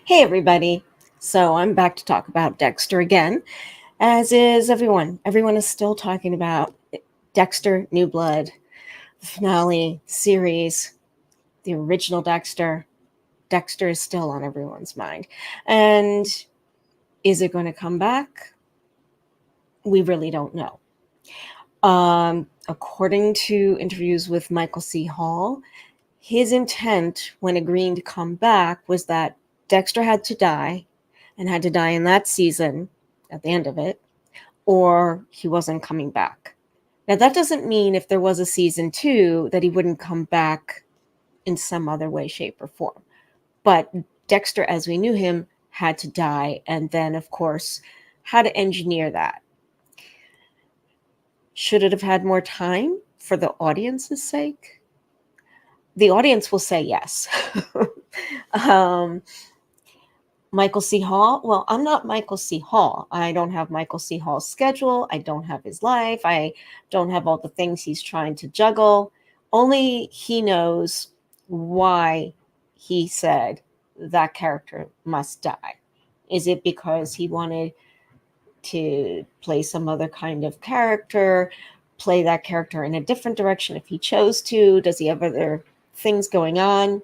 Hey, everybody. So I'm back to talk about Dexter again, as is everyone. Everyone is still talking about Dexter New Blood, the finale series, the original Dexter. Dexter is still on everyone's mind. And is it going to come back? We really don't know. According to interviews with Michael C. Hall, his intent when agreeing to come back was that Dexter had to die and had to die in that season at the end of it, or he wasn't coming back. Now, that doesn't mean if there was a season two that he wouldn't come back in some other way, shape, or form. But Dexter, as we knew him, had to die, and then, of course, how to engineer that. Should it have had more time for the audience's sake? The audience will say yes. um, Michael C. Hall. Well, I'm not Michael C. Hall. I don't have Michael C. Hall's schedule. I don't have his life. I don't have all the things he's trying to juggle. Only he knows why he said that character must die. Is it because he wanted to play some other kind of character, play that character in a different direction if he chose to? Does he have other things going on?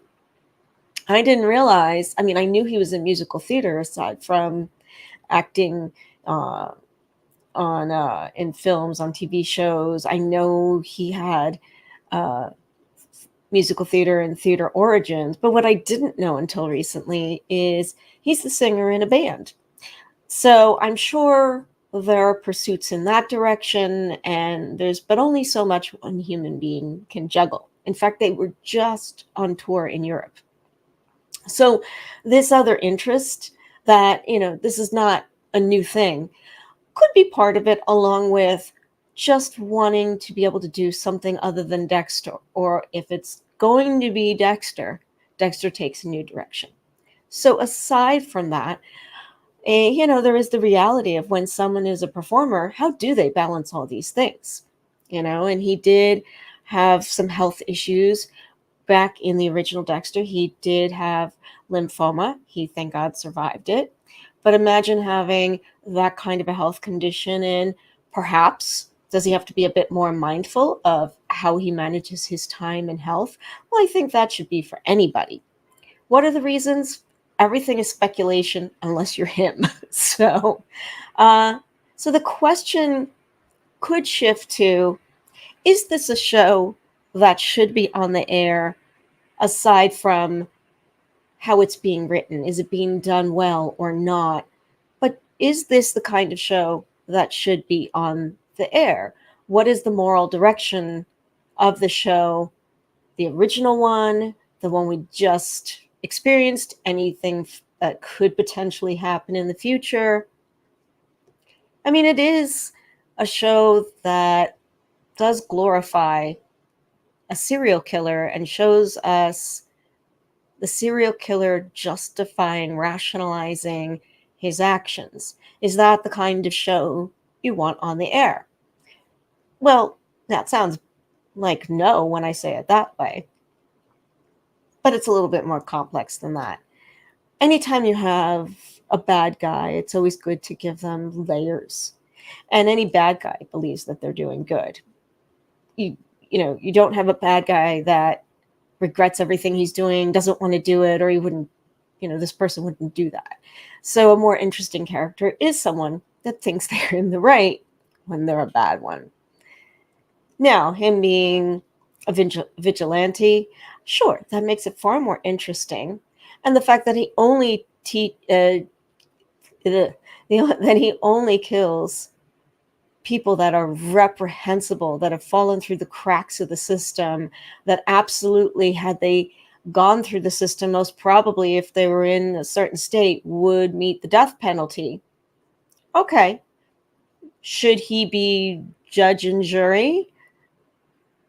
I didn't realize. I mean, I knew he was in musical theater aside from acting uh, on in films, on TV shows. I know he had uh, musical theater and theater origins, but what I didn't know until recently is he's the singer in a band. So I'm sure there are pursuits in that direction, and there's but only so much one human being can juggle. In fact, they were just on tour in Europe. So this other interest that, this is not a new thing could be part of it, along with just wanting to be able to do something other than Dexter. Or if it's going to be Dexter, Dexter takes a new direction. So aside from that, there is the reality of when someone is a performer, how do they balance all these things? And he did have some health issues back in the original Dexter. He did have lymphoma. He, thank God, survived it. But imagine having that kind of a health condition, and perhaps does he have to be a bit more mindful of how he manages his time and health? Well, I think that should be for anybody. What are the reasons? Everything is speculation unless you're him. So, uh, so the question could shift to: is this a show that should be on the air aside from how it's being written? Is it being done well or not? But is this the kind of show that should be on the air? What is the moral direction of the show? The original one, the one we just experienced, anything that could potentially happen in the future? I mean, it is a show that does glorify a serial killer and shows us the serial killer justifying, rationalizing his actions. Is that the kind of show you want on the air? Well, that sounds like no when I say it that way, but it's a little bit more complex than that. Anytime you have a bad guy, it's always good to give them layers. And any bad guy believes that they're doing good. You you don't have a bad guy that regrets everything he's doing, doesn't want to do it, or he wouldn't, this person wouldn't do that. So a more interesting character is someone that thinks they're in the right when they're a bad one. Now, him being a vigilante, sure, that makes it far more interesting. And the fact that he only that he only kills people that are reprehensible, that have fallen through the cracks of the system, that absolutely, had they gone through the system, most probably, if they were in a certain state, would meet the death penalty. Okay. Should he be judge and jury?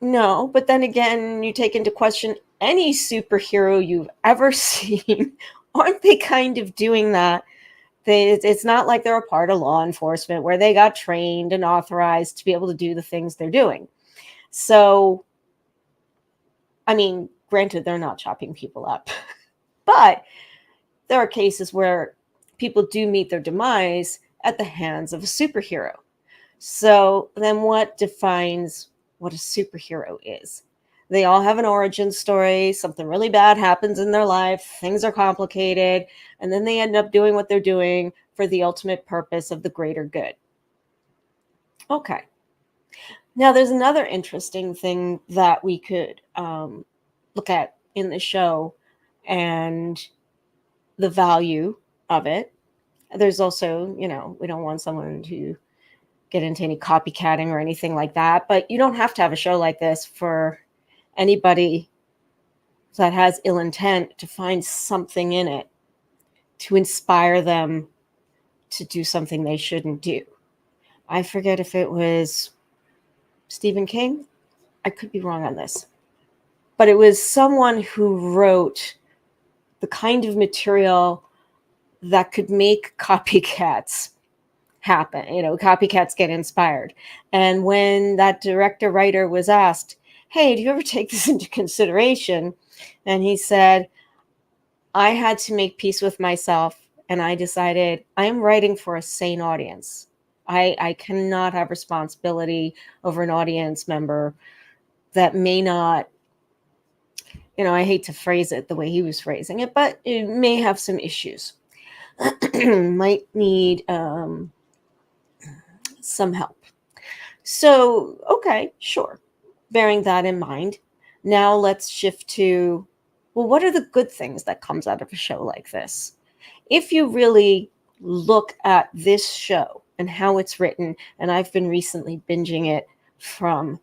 No. But then again, you take into question any superhero you've ever seen. Aren't they kind of doing that? It's not like they're a part of law enforcement where they got trained and authorized to be able to do the things they're doing. So, I mean, granted, they're not chopping people up, but there are cases where people do meet their demise at the hands of a superhero. So then what defines what a superhero is? They all have an origin story. Something really bad happens in their life. Things are complicated. And then they end up doing what they're doing for the ultimate purpose of the greater good. Okay. Now, there's another interesting thing that we could look at in the show and the value of it. There's also, we don't want someone to get into any copycatting or anything like that, but you don't have to have a show like this for anybody that has ill intent to find something in it to inspire them to do something they shouldn't do. I forget if it was Stephen King. I could be wrong on this, but it was someone who wrote the kind of material that could make copycats happen. Copycats get inspired. And when that director writer was asked, hey, do you ever take this into consideration? And he said, I had to make peace with myself, and I decided I am writing for a sane audience. I cannot have responsibility over an audience member that may not, I hate to phrase it the way he was phrasing it, but it may have some issues. Might need some help. So, okay, sure. Bearing that in mind, now let's shift to, well, what are the good things that comes out of a show like this? If you really look at this show and how it's written, and I've been recently binging it from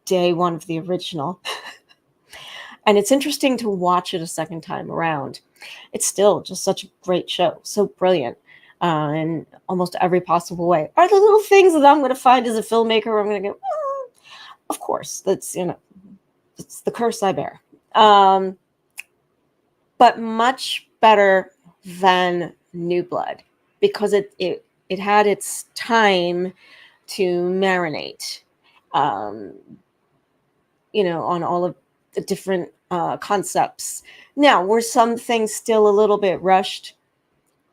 day one of the original, and it's interesting to watch it a second time around. It's still just such a great show, so brilliant. In almost every possible way. Are the little things that I'm going to find as a filmmaker where I'm going to go, of course, that's, it's the curse I bear. But much better than New Blood, because it had its time to marinate, on all of the different concepts. Now, were some things still a little bit rushed?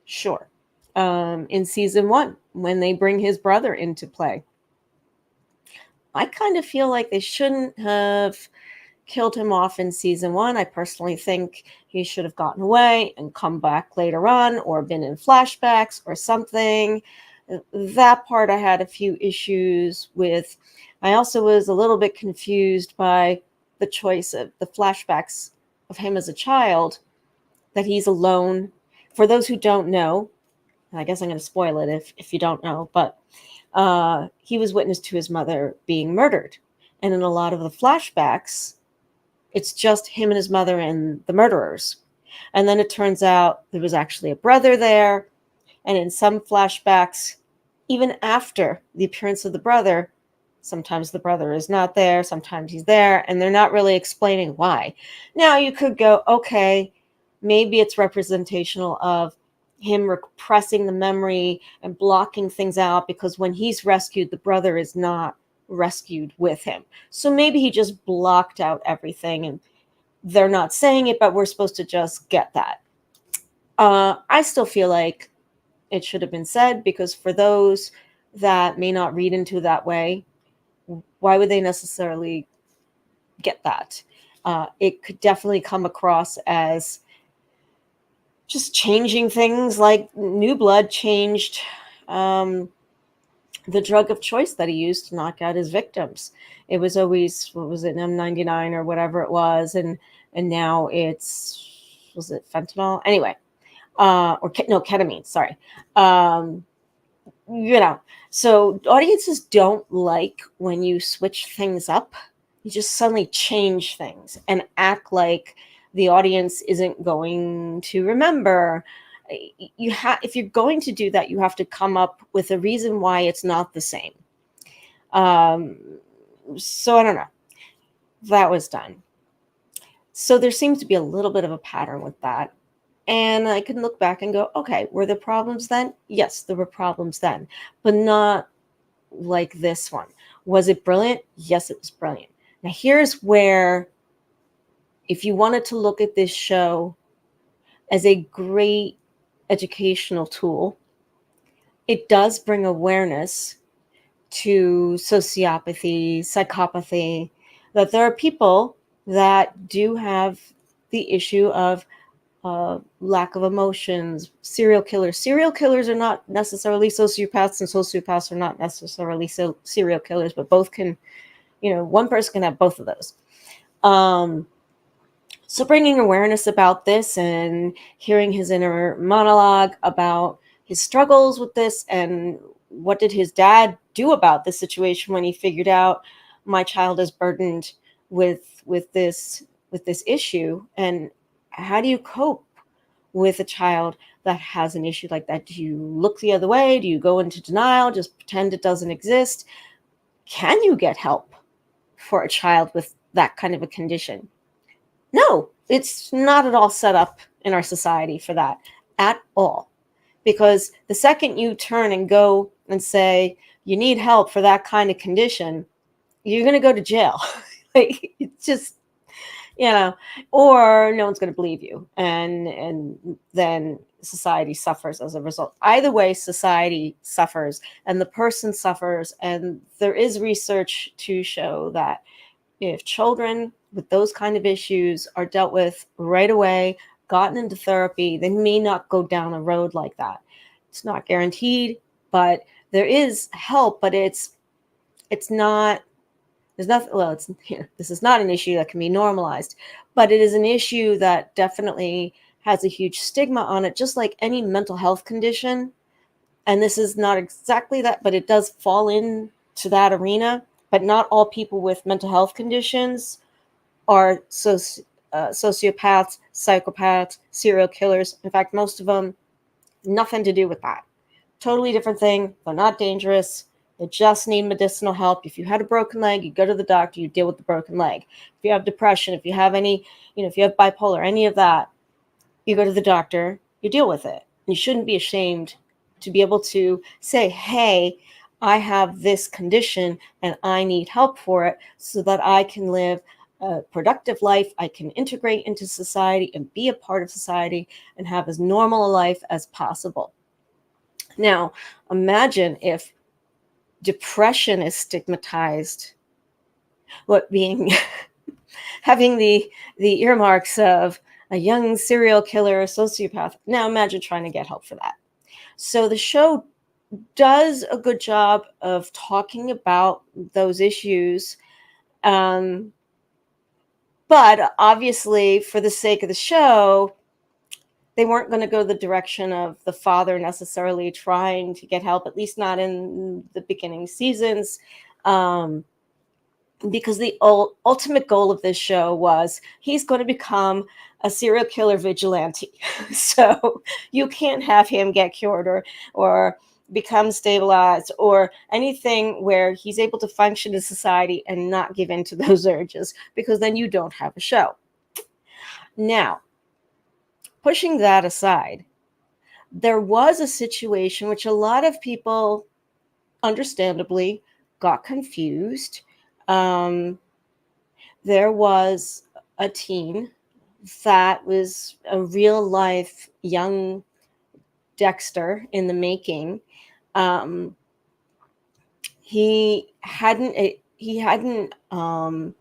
Sure. In season 1, when they bring his brother into play, I kind of feel like they shouldn't have killed him off in season 1. I personally think he should have gotten away and come back later on, or been in flashbacks or something. That part I had a few issues with. I also was a little bit confused by the choice of the flashbacks of him as a child, that he's alone. For those who don't know, I guess I'm going to spoil it if you don't know, but he was witness to his mother being murdered. And in a lot of the flashbacks, it's just him and his mother and the murderers. And then it turns out there was actually a brother there. And in some flashbacks, even after the appearance of the brother, sometimes the brother is not there, sometimes he's there, and they're not really explaining why. Now you could go, okay, maybe it's representational of him repressing the memory and blocking things out, because when he's rescued, the brother is not rescued with him. So maybe he just blocked out everything, and they're not saying it, but we're supposed to just get that. I still feel like it should have been said, because for those that may not read into that way, why would they necessarily get that? It could definitely come across as just changing things, like New Blood changed the drug of choice that he used to knock out his victims. It was always, what was it, M99 or whatever it was, and now was it fentanyl? Anyway, ketamine, sorry. So audiences don't like when you switch things up. You just suddenly change things and act like the audience isn't going to remember. If you're going to do that, you have to come up with a reason why it's not the same. So I don't know. That was done. So there seems to be a little bit of a pattern with that. And I can look back and go, okay, were there problems then? Yes, there were problems then, but not like this one. Was it brilliant? Yes, it was brilliant. Now, here's where, if you wanted to look at this show as a great educational tool. It does bring awareness to sociopathy, psychopathy, that there are people that do have the issue of lack of emotions. Serial killers. Serial killers are not necessarily sociopaths, and sociopaths are not necessarily serial killers, but both can, one person can have both of those. So bringing awareness about this and hearing his inner monologue about his struggles with this, and what did his dad do about this situation when he figured out my child is burdened with this issue, and how do you cope with a child that has an issue like that? Do you look the other way? Do you go into denial, just pretend it doesn't exist? Can you get help for a child with that kind of a condition? No, it's not at all set up in our society for that at all. Because the second you turn and go and say you need help for that kind of condition, you're going to go to jail. Like, it's just, or no one's going to believe you. And then society suffers as a result. Either way, society suffers and the person suffers. And there is research to show that if children with those kind of issues are dealt with right away, gotten into therapy, they may not go down a road like that. It's not guaranteed, but there is help, but it's not, there's nothing, well, it's here. This is not an issue that can be normalized, but it is an issue that definitely has a huge stigma on it, just like any mental health condition. And this is not exactly that, but it does fall into that arena. But not all people with mental health conditions are sociopaths, psychopaths, serial killers. In fact, most of them, nothing to do with that. Totally different thing. They're not dangerous. They just need medicinal help. If you had a broken leg, you go to the doctor, you deal with the broken leg. If you have depression, if you have any, if you have bipolar, any of that, you go to the doctor, you deal with it. And you shouldn't be ashamed to be able to say, hey, I have this condition and I need help for it so that I can live a productive life. I can integrate into society and be a part of society and have as normal a life as possible. Now, imagine if depression is stigmatized, what being having the earmarks of a young serial killer, a sociopath. Now imagine trying to get help for that. So the show does a good job of talking about those issues. But obviously, for the sake of the show, they weren't going to go the direction of the father necessarily trying to get help, at least not in the beginning seasons. Because the ultimate goal of this show was he's going to become a serial killer vigilante. So you can't have him get cured or become stabilized or anything where he's able to function in society and not give in to those urges, because then you don't have a show. Now, pushing that aside, there was a situation which a lot of people understandably got confused. There was a teen that was a real life young Dexter in the making. He hadn't done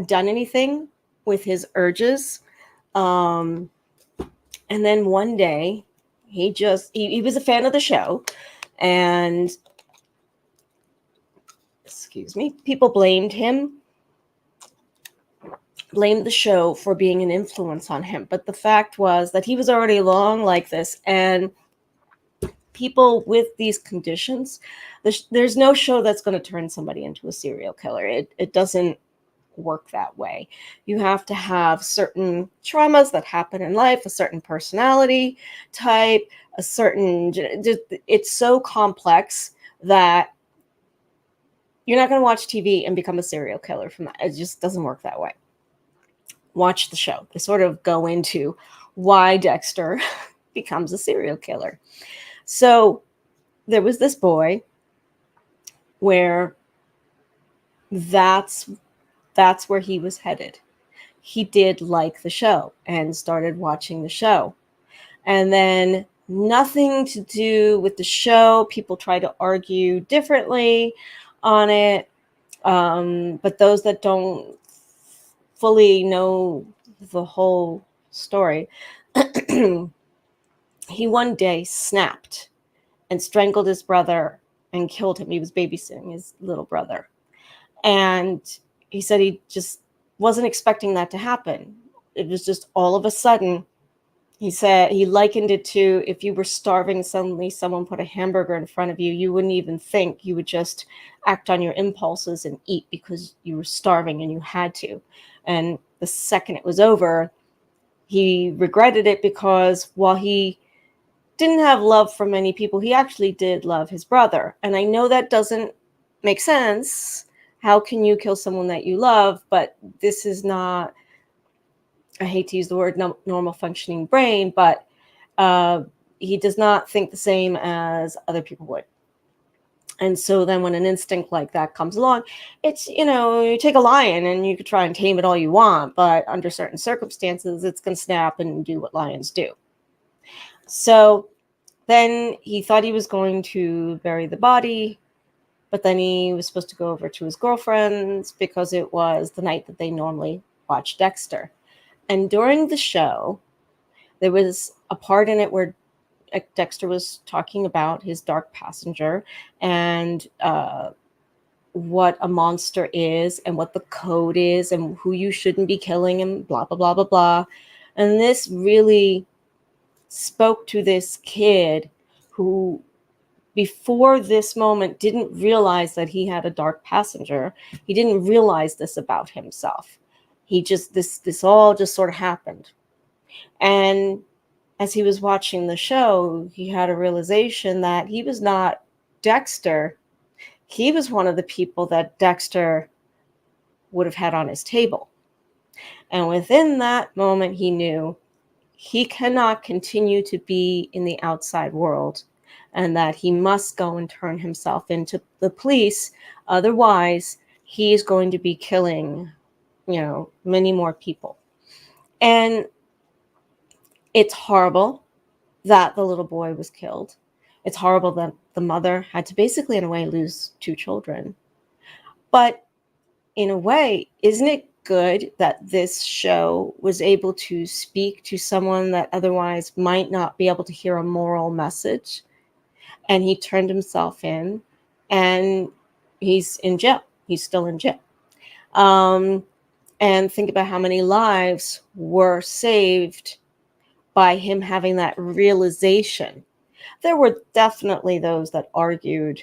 anything with his urges. And then one day he was a fan of the show, and people blamed the show for being an influence on him. But the fact was that he was already long like this, and people with these conditions, there's no show that's going to turn somebody into a serial killer. It doesn't work that way. You have to have certain traumas that happen in life, a certain personality type, it's so complex that you're not going to watch TV and become a serial killer from that. It just doesn't work that way. Watch the show. They sort of go into why Dexter becomes a serial killer. So there was this boy where that's where he was headed. he did like the show and started watching the show. And then nothing to do with the show. People try to argue differently on it. But those that don't fully know the whole story, he one day snapped and strangled his brother and killed him. He was babysitting his little brother. And he said he just wasn't expecting that to happen. It was just all of a sudden. He said he likened it to if you were starving, suddenly someone put a hamburger in front of you, you wouldn't even think. You would just act on your impulses and eat because you were starving and you had to. And the second it was over, he regretted it because while he didn't have love for many people, he actually did love his brother. And I know that doesn't make sense. How can you kill someone that you love? But this is not, I hate to use the word normal functioning brain, but he does not think the same as other people would. And so then when an instinct like that comes along, it's, you take a lion and you could try and tame it all you want, but under certain circumstances, it's going to snap and do what lions do. So then he thought he was going to bury the body, but then he was supposed to go over to his girlfriend's because it was the night that they normally watch Dexter. And during the show, there was a part in it where Dexter was talking about his dark passenger and what a monster is and what the code is and who you shouldn't be killing and blah, blah, blah, blah, blah. And this really spoke to this kid who, before this moment, didn't realize that he had a dark passenger. He didn't realize this about himself. He just, this all just sort of happened. And as he was watching the show, he had a realization that he was not Dexter. He was one of the people that Dexter would have had on his table. And within that moment, he knew he cannot continue to be in the outside world and that he must go and turn himself into the police. Otherwise, he is going to be killing, many more people. And it's horrible that the little boy was killed. It's horrible that the mother had to basically, in a way, lose 2 children. But in a way, isn't it good that this show was able to speak to someone that otherwise might not be able to hear a moral message? And he turned himself in, and he's in jail. He's still in jail. And think about how many lives were saved by him having that realization. There were definitely those that argued,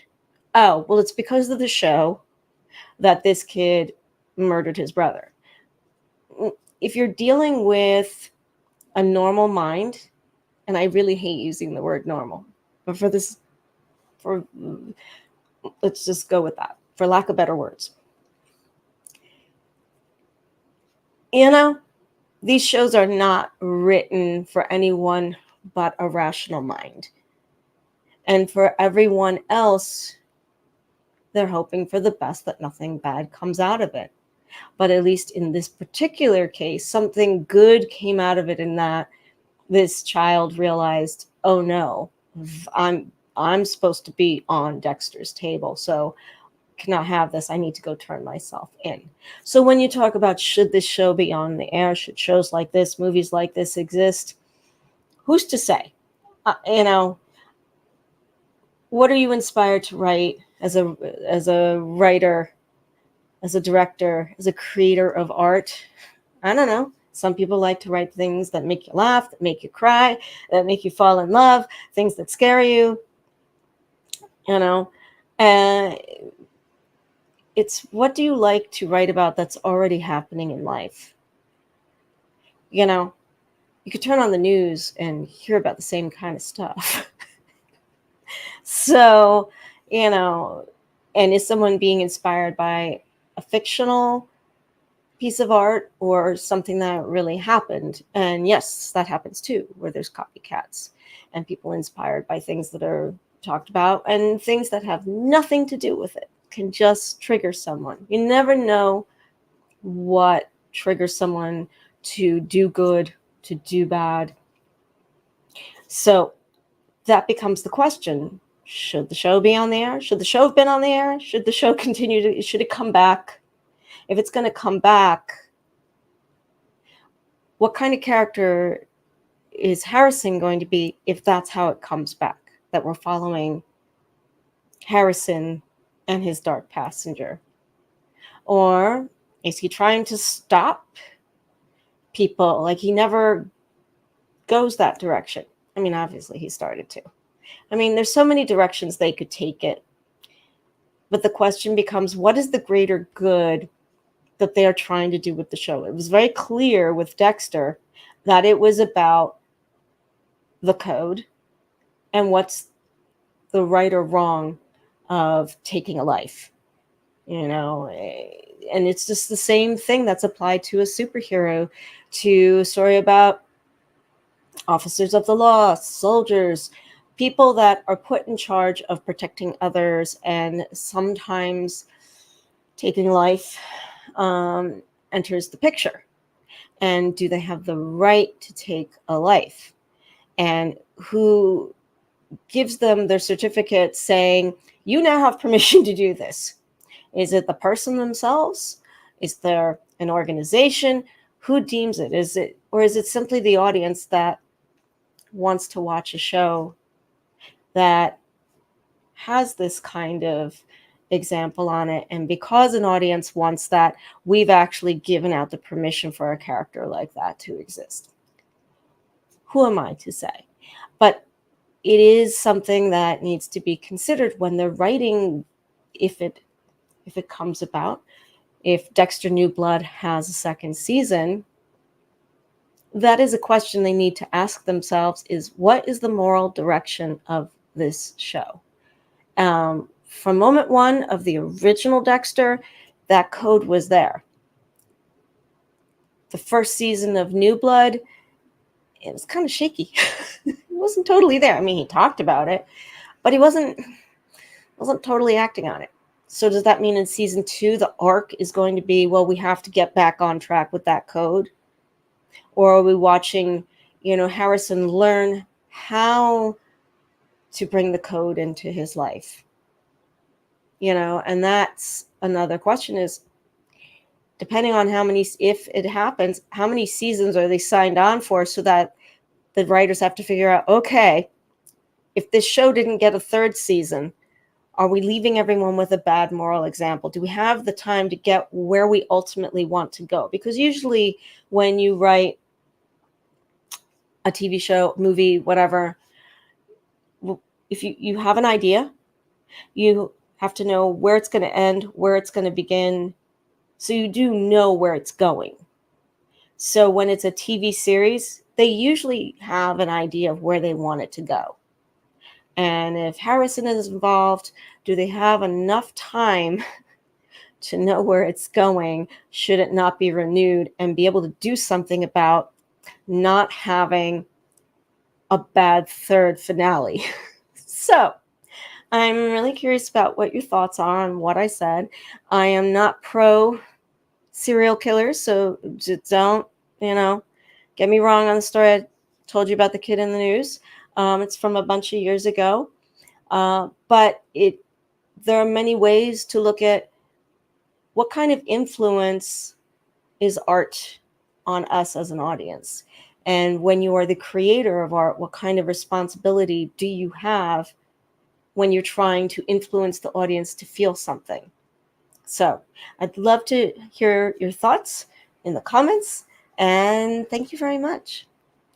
oh, well, it's because of the show that this kid murdered his brother. If you're dealing with a normal mind, and I really hate using the word normal, but let's just go with that, for lack of better words. These shows are not written for anyone but a rational mind. And for everyone else, they're hoping for the best, that nothing bad comes out of it. But at least in this particular case, something good came out of it, in that this child realized, oh no, I'm supposed to be on Dexter's table, so cannot have this. I need to go turn myself in. So when you talk about should this show be on the air, should shows like this, movies like this exist, who's to say? What are you inspired to write as a writer, as a director, as a creator of art? I don't know. Some people like to write things that make you laugh, that make you cry, that make you fall in love, things that scare you. It's what do you like to write about that's already happening in life? You could turn on the news and hear about the same kind of stuff. So, and is someone being inspired by a fictional piece of art or something that really happened? And yes, that happens too, where there's copycats and people inspired by things that are talked about, and things that have nothing to do with it can just trigger someone. You never know what trigger someone to do good, to do bad. So that becomes the question. Should the show be on the air? Should the show have been on the air? Should the show continue to, should it come back? If it's going to come back, what kind of character is Harrison going to be if that's how it comes back? That we're following Harrison and his dark passenger? Or is he trying to stop people? Like, he never goes that direction. I mean, obviously he started to. I mean, there's so many directions they could take it. But the question becomes, what is the greater good that they are trying to do with the show? It was very clear with Dexter that it was about the code and what's the right or wrong of taking a life, you know. And it's just the same thing that's applied to a superhero, to a story about officers of the law, soldiers, people that are put in charge of protecting others, and sometimes taking life enters the picture. And do they have the right to take a life? And who gives them their certificate saying, you now have permission to do this? Is it the person themselves? Is there an organization? Who deems it? Is it, or is it simply the audience that wants to watch a show that has this kind of example on it? And because an audience wants that, we've actually given out the permission for a character like that to exist. Who am I to say? But it is something that needs to be considered when they're writing, if it comes about. If Dexter New Blood has a second season, that is a question they need to ask themselves, is what is the moral direction of this show? From moment one of the original Dexter, that code was there. The first season of New Blood, it was kind of shaky. It wasn't totally there. I mean, he talked about it, but he wasn't totally acting on it. So does that mean in season 2, the arc is going to be, well, we have to get back on track with that code? Or are we watching, Harrison learn how to bring the code into his life? And that's another question, is depending on how many, if it happens, how many seasons are they signed on for, so that the writers have to figure out, okay, if this show didn't get a third season, are we leaving everyone with a bad moral example? Do we have the time to get where we ultimately want to go? Because usually when you write a TV show, movie, whatever, if you have an idea, you have to know where it's going to end, where it's going to begin, so you do know where it's going. So when it's a TV series, they usually have an idea of where they want it to go. And if Harrison is involved, do they have enough time to know where it's going, should it not be renewed, and be able to do something about not having a bad third finale? So I'm really curious about what your thoughts are on what I said. I am not pro serial killers, so just don't, get me wrong on the story I told you about the kid in the news. It's from a bunch of years ago. But there are many ways to look at what kind of influence is art on us as an audience. And when you are the creator of art, what kind of responsibility do you have when you're trying to influence the audience to feel something? So I'd love to hear your thoughts in the comments, and thank you very much.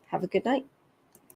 Have a good night.